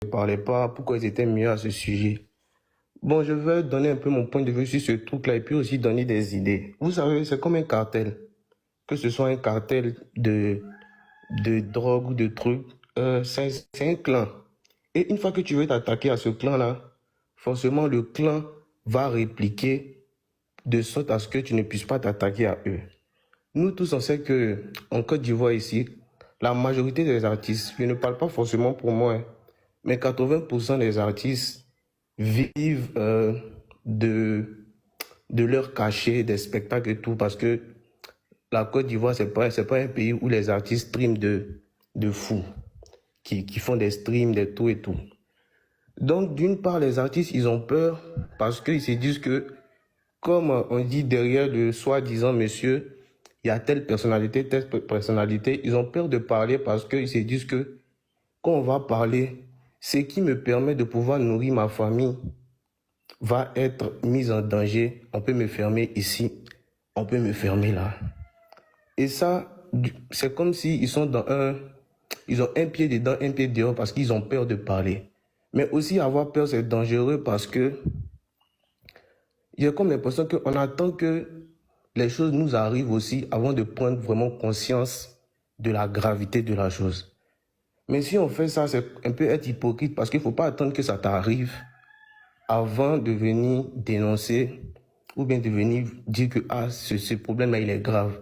ne parlaient pas, pourquoi ils étaient mieux à ce sujet. Bon, je vais donner un peu mon point de vue sur ce truc-là et puis aussi donner des idées. Vous savez, c'est comme un cartel. Que ce soit un cartel de drogue ou de trucs, c'est un clan. Et une fois que tu veux t'attaquer à ce clan-là, forcément le clan va répliquer de sorte à ce que tu ne puisses pas t'attaquer à eux. Nous tous, on sait que en Côte d'Ivoire ici, la majorité des artistes, je ne parle pas forcément pour moi, hein, mais 80% des artistes vivent de leur cachet, des spectacles et tout, parce que la Côte d'Ivoire, c'est pas un pays où les artistes streament de fous, qui font des streams, des tout et tout. Donc, d'une part, les artistes, ils ont peur parce qu'ils se disent que, comme on dit derrière le soi-disant monsieur, il y a telle personnalité, ils ont peur de parler parce qu'ils se disent que quand on va parler, ce qui me permet de pouvoir nourrir ma famille va être mis en danger. On peut me fermer ici, on peut me fermer là. Et ça, c'est comme s'ils sont ils ont un pied dedans, un pied dehors parce qu'ils ont peur de parler. Mais aussi avoir peur, c'est dangereux parce que il y a comme l'impression qu'on attend que les choses nous arrivent aussi avant de prendre vraiment conscience de la gravité de la chose. Mais si on fait ça, c'est un peu être hypocrite parce qu'il ne faut pas attendre que ça t'arrive avant de venir dénoncer ou bien de venir dire que ce problème-là, il est grave.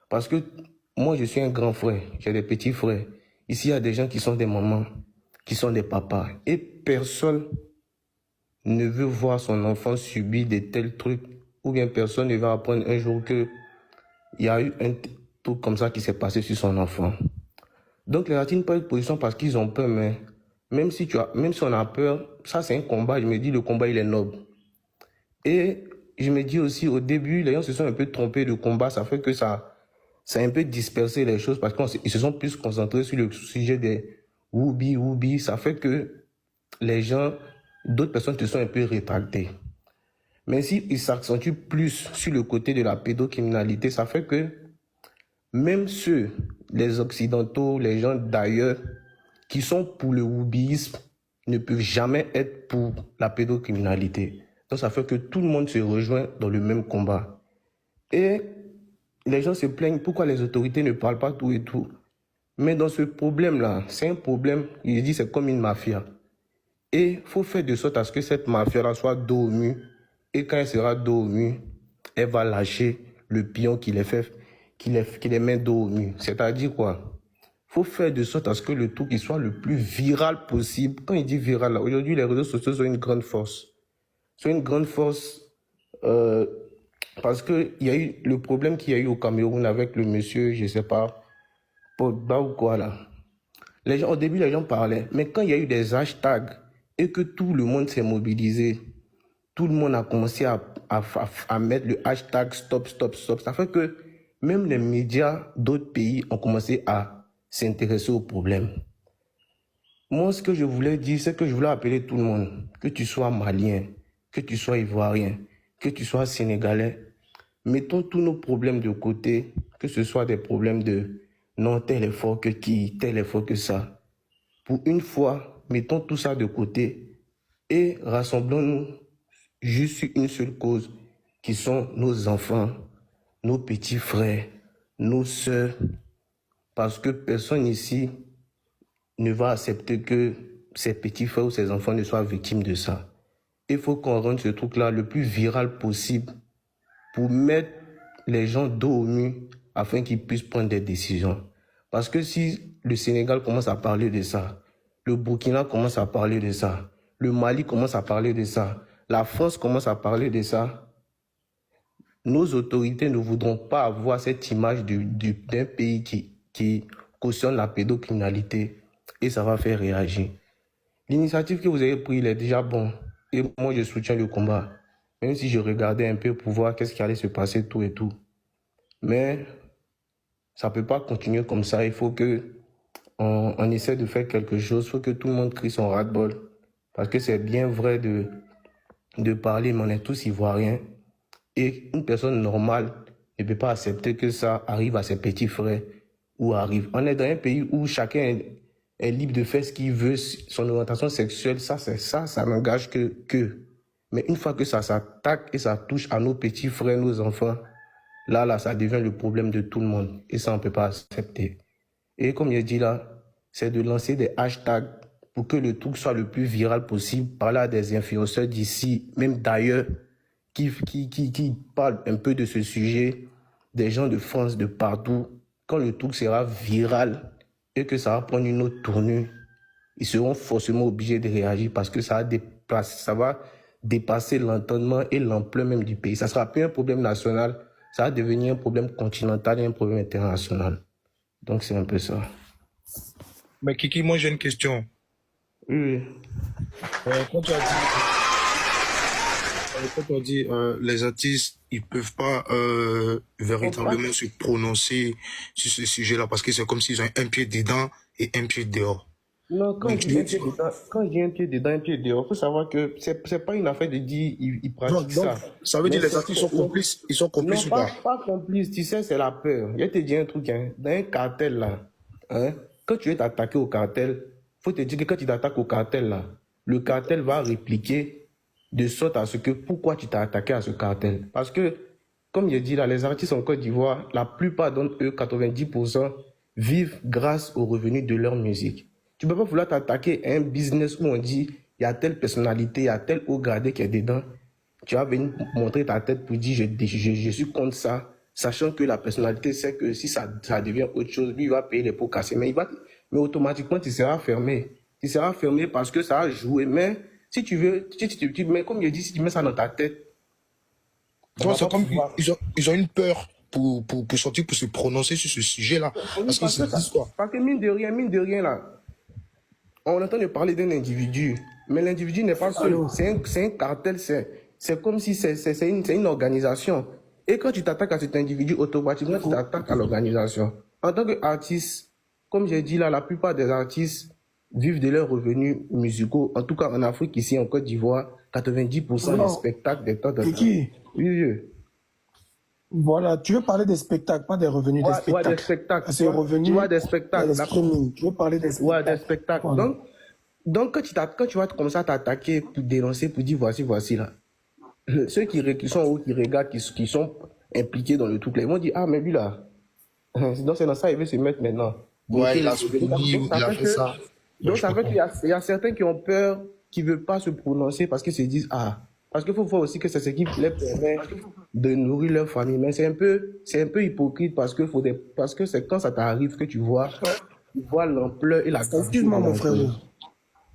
Parce que moi, je suis un grand frère, j'ai des petits frères. Ici, il y a des gens qui sont des mamans, qui sont des papas. Et personne ne veut voir son enfant subir de tels trucs. Ou bien personne ne va apprendre un jour qu'il y a eu un truc comme ça qui s'est passé sur son enfant. Donc les artistes prennent position parce qu'ils ont peur, mais même si on a peur, ça c'est un combat. Je me dis le combat il est noble. Et je me dis aussi au début, les gens se sont un peu trompés de combat, ça fait que ça a un peu dispersé les choses parce qu'ils se sont plus concentrés sur le sujet des woubi, ça fait que les gens, d'autres personnes se sont un peu rétractées. Mais s'ils s'accentuent plus sur le côté de la pédocriminalité, ça fait que même ceux, les occidentaux, les gens d'ailleurs, qui sont pour le woubiisme, ne peuvent jamais être pour la pédocriminalité. Donc ça fait que tout le monde se rejoint dans le même combat. Et les gens se plaignent pourquoi les autorités ne parlent pas tout et tout. Mais dans ce problème-là, c'est un problème, il dit c'est comme une mafia. Et il faut faire de sorte à ce que cette mafia-là soit dos au mur. Et quand elle sera dos au mur, elle va lâcher le pion qui les met dos au mur. C'est-à-dire quoi? Il faut faire de sorte à ce que le truc il soit le plus viral possible. Quand il dit viral, là, aujourd'hui, les réseaux sociaux sont une grande force. C'est une grande force parce qu'il y a eu le problème qu'il y a eu au Cameroun avec le monsieur, je ne sais pas, Pogba ou quoi là. Au début, les gens parlaient. Mais quand il y a eu des hashtags et que tout le monde s'est mobilisé, tout le monde a commencé à mettre le hashtag stop, stop, stop. Ça fait que même les médias d'autres pays ont commencé à s'intéresser au problème. Moi, ce que je voulais dire, c'est que je voulais appeler tout le monde, que tu sois malien, que tu sois ivoirien, que tu sois sénégalais. Mettons tous nos problèmes de côté, que ce soit des problèmes de non, tel est fort que qui, tel est fort que ça. Pour une fois, mettons tout ça de côté et rassemblons-nous juste sur une seule cause, qui sont nos enfants, nos petits frères, nos sœurs, parce que personne ici ne va accepter que ses petits frères ou ses enfants ne soient victimes de ça. Il faut qu'on rende ce truc-là le plus viral possible pour mettre les gens dos au mur afin qu'ils puissent prendre des décisions. Parce que si le Sénégal commence à parler de ça, le Burkina commence à parler de ça, le Mali commence à parler de ça, la France commence à parler de ça, nos autorités ne voudront pas avoir cette image d'un pays qui cautionne la pédocriminalité et ça va faire réagir. L'initiative que vous avez prise, elle est déjà bonne et moi je soutiens le combat. Même si je regardais un peu pour voir qu'est-ce qui allait se passer, tout et tout. Mais ça ne peut pas continuer comme ça. Il faut qu'on essaie de faire quelque chose. Il faut que tout le monde crie son ras-le-bol. Parce que c'est bien vrai de parler, mais on est tous ivoiriens. Et une personne normale ne peut pas accepter que ça arrive à ses petits frères ou arrive. On est dans un pays où chacun est libre de faire ce qu'il veut, son orientation sexuelle, ça n'engage que. Mais une fois que ça s'attaque et ça touche à nos petits frères, nos enfants, là, ça devient le problème de tout le monde. Et ça, on ne peut pas accepter. Et comme il a dit là, c'est de lancer des hashtags pour que le truc soit le plus viral possible, parler à des influenceurs d'ici, même d'ailleurs, qui parlent un peu de ce sujet, des gens de France, de partout. Quand le truc sera viral et que ça va prendre une autre tournure, ils seront forcément obligés de réagir parce que ça va dépasser l'entendement et l'ampleur même du pays. Ça ne sera plus un problème national, ça va devenir un problème continental et un problème international. Donc c'est un peu ça. Mais Kiki, moi j'ai une question. Oui. Quand tu as dit les artistes, ils peuvent pas véritablement se prononcer sur ce sujet-là parce que c'est comme s'ils ont un pied dedans et un pied dehors. Non, quand je dis un pied dedans, un pied dehors, il faut savoir que c'est pas une affaire de dire ils pratiquent ça. Ça veut dire les artistes sont complices, ils sont complices non, ou pas? pas complices, tu sais, c'est la peur. Je vais te dire un truc, hein. Dans un cartel là, hein, quand tu veux t'attaquer au cartel, faut te dire que quand tu t'attaques au cartel là, le cartel va répliquer de sorte à ce que pourquoi tu t'es attaqué à ce cartel. Parce que, comme je dis là, les artistes en Côte d'Ivoire, la plupart d'entre eux, 90%, vivent grâce aux revenus de leur musique. Tu ne peux pas vouloir t'attaquer à un business où on dit il y a telle personnalité, il y a tel haut gradé qui est dedans. Tu vas venir montrer ta tête pour dire je suis contre ça, sachant que la personnalité sait que si ça devient autre chose, lui il va payer les pots cassés. Mais automatiquement tu seras fermé. Tu seras fermé parce que ça a joué. Mais si tu veux, mais comme je dis, si tu mets ça dans ta tête. C'est comme ils ont une peur pour sortir, pour se prononcer sur ce sujet-là. Parce que mine de rien là. On entend parler d'un individu, mais l'individu n'est pas seul. C'est un cartel, c'est comme si c'est une organisation. Et quand tu t'attaques à cet individu, automatiquement, tu t'attaques à l'organisation. En tant qu'artiste, comme j'ai dit là, la plupart des artistes vivent de leurs revenus musicaux. En tout cas, en Afrique, ici, en Côte d'Ivoire, 90% des spectacles, des temps de temps. Oui, oui. Voilà, tu veux parler des spectacles, pas des revenus des spectacles. Ouais, des spectacles. C'est revenus. Tu vois, des spectacles. Tu veux parler des spectacles. Ouais, des spectacles. Voilà. Donc quand tu vas commencer à t'attaquer pour dénoncer, pour dire voici là, ceux qui sont ou qui regardent, qui sont impliqués dans le truc, là, ils vont dire ah mais lui là, donc c'est dans ça il veut se mettre maintenant. Ouais, il a fait ça. Donc ça fait qu'il y a certains qui ont peur, qui ne veulent pas se prononcer parce qu'ils se disent ah. Parce qu'il faut voir aussi que c'est ce qui les permet de nourrir leur famille. Mais c'est un peu hypocrite parce que c'est quand ça t'arrive que tu vois l'ampleur et la gravité. Excuse-moi mon frère.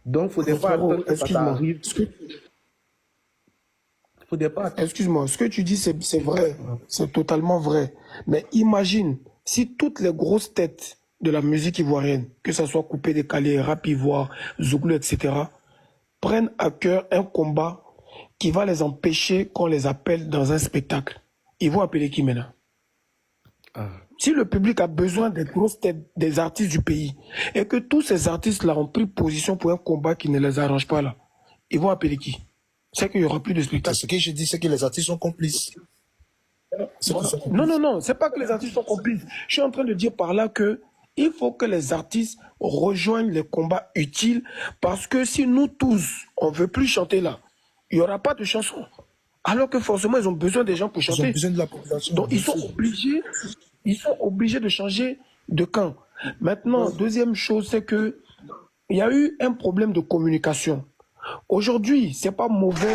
Donc, il ne faudrait pas attendre que ça t'arrive. Excuse-moi, ce que tu dis, c'est vrai. C'est totalement vrai. Mais imagine, si toutes les grosses têtes de la musique ivoirienne, que ce soit Coupé Décalé, Rap Ivoire, Zouglou, etc., prennent à cœur un combat qui va les empêcher qu'on les appelle dans un spectacle. Ils vont appeler qui maintenant? Si le public a besoin des grosses têtes des artistes du pays et que tous ces artistes-là ont pris position pour un combat qui ne les arrange pas là, ils vont appeler qui? C'est qu'il n'y aura plus de spectacle. Ce que je dis, c'est que les artistes sont complices. Non, c'est pas que les artistes sont complices. Je suis en train de dire par là que il faut que les artistes rejoignent les combats utiles parce que si nous tous, on ne veut plus chanter là, il n'y aura pas de chansons. Alors que forcément, ils ont besoin des gens pour chanter. Ils ont besoin de la population. Donc, ils sont obligés de changer de camp. Maintenant, deuxième chose, c'est que il y a eu un problème de communication. Aujourd'hui, c'est pas mauvais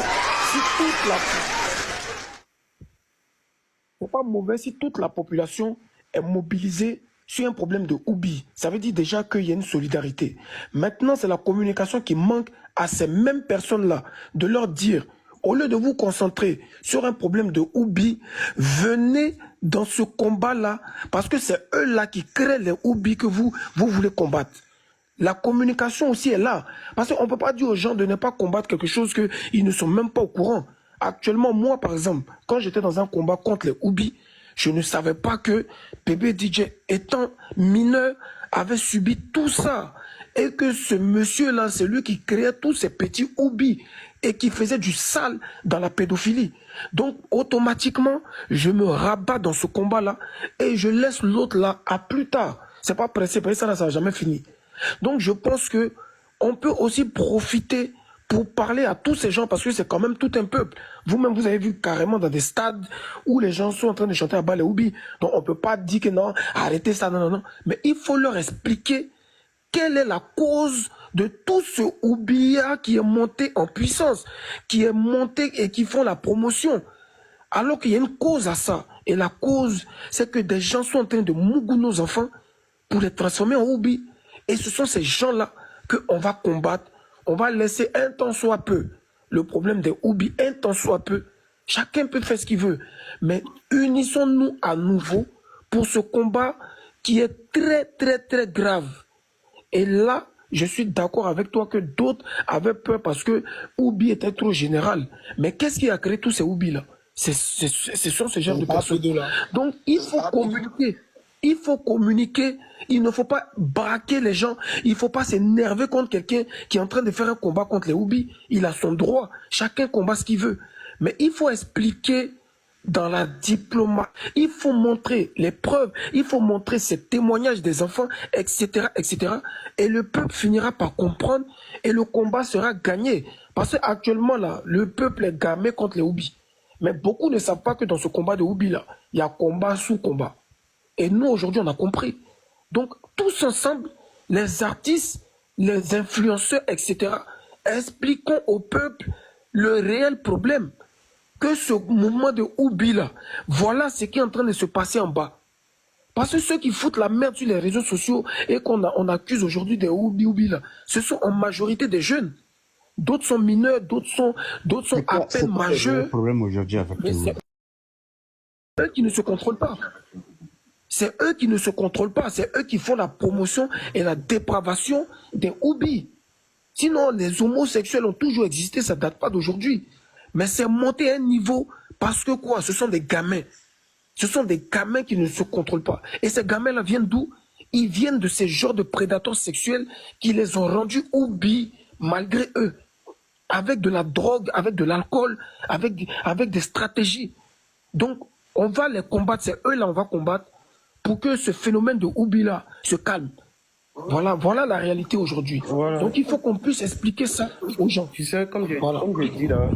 si toute la population est mobilisée sur un problème de oubli. Ça veut dire déjà qu'il y a une solidarité. Maintenant, c'est la communication qui manque à ces mêmes personnes-là, de leur dire, au lieu de vous concentrer sur un problème de oubli, venez dans ce combat-là, parce que c'est eux-là qui créent les oublis que vous voulez combattre. La communication aussi est là. Parce qu'on ne peut pas dire aux gens de ne pas combattre quelque chose qu'ils ne sont même pas au courant. Actuellement, moi, par exemple, quand j'étais dans un combat contre les oublis, je ne savais pas que Bébé DJ, étant mineur, avait subi tout ça. Et que ce monsieur-là, c'est lui qui créait tous ces petits oublis et qui faisait du sale dans la pédophilie. Donc, automatiquement, je me rabats dans ce combat-là et je laisse l'autre là à plus tard. C'est pas pressé, parce que ça n'a jamais fini. Donc je pense que on peut aussi profiter pour parler à tous ces gens, parce que c'est quand même tout un peuple. Vous-même, vous avez vu carrément dans des stades où les gens sont en train de chanter à bas les oubis. Donc on ne peut pas dire que non, arrêtez ça, non, non, non. Mais il faut leur expliquer quelle est la cause de tout ce oubia qui est monté en puissance, qui est monté et qui font la promotion. Alors qu'il y a une cause à ça. Et la cause, c'est que des gens sont en train de mougou nos enfants pour les transformer en oubli. Et ce sont ces gens-là qu'on va combattre. On va laisser un temps soit peu le problème des oublis, un temps soit peu. Chacun peut faire ce qu'il veut. Mais unissons-nous à nouveau pour ce combat qui est très, très, très grave. Et là, je suis d'accord avec toi que d'autres avaient peur parce que oubli était trop général. Mais qu'est-ce qui a créé tous ces oublis-là? Ce sont ces genres de personnes. Donc, il faut communiquer. Il faut communiquer. Il ne faut pas braquer les gens. Il ne faut pas s'énerver contre quelqu'un qui est en train de faire un combat contre les oublis. Il a son droit. Chacun combat ce qu'il veut. Mais il faut expliquer dans la diplomatie. Il faut montrer les preuves. Il faut montrer ces témoignages des enfants, etc., etc. Et le peuple finira par comprendre et le combat sera gagné. Parce qu'actuellement, là, le peuple est gamé contre les oublis. Mais beaucoup ne savent pas que dans ce combat de oubli-là, il y a combat sous combat. Et nous, aujourd'hui, on a compris. Donc, tous ensemble, les artistes, les influenceurs, etc., expliquons au peuple le réel problème. Que ce mouvement de oubli-là, voilà ce qui est en train de se passer en bas. Parce que ceux qui foutent la merde sur les réseaux sociaux et on accuse aujourd'hui des oubli-là, ce sont en majorité des jeunes. D'autres sont mineurs, d'autres sont à peine majeurs. Le problème aujourd'hui avec tout. C'est eux qui ne se contrôlent pas. C'est eux qui ne se contrôlent pas. C'est eux qui font la promotion et la dépravation des oublis. Sinon, les homosexuels ont toujours existé, ça ne date pas d'aujourd'hui. Mais c'est monté à un niveau parce que quoi? Ce sont des gamins. Ce sont des gamins qui ne se contrôlent pas. Et ces gamins-là viennent d'où? Ils viennent de ces genres de prédateurs sexuels qui les ont rendus oublis malgré eux. Avec de la drogue, avec de l'alcool, avec des stratégies. Donc, on va les combattre, c'est eux-là on va combattre pour que ce phénomène de oubli-là se calme. Voilà la réalité aujourd'hui. Voilà. Donc, il faut qu'on puisse expliquer ça aux gens. Tu sais, comme je voilà. dis là,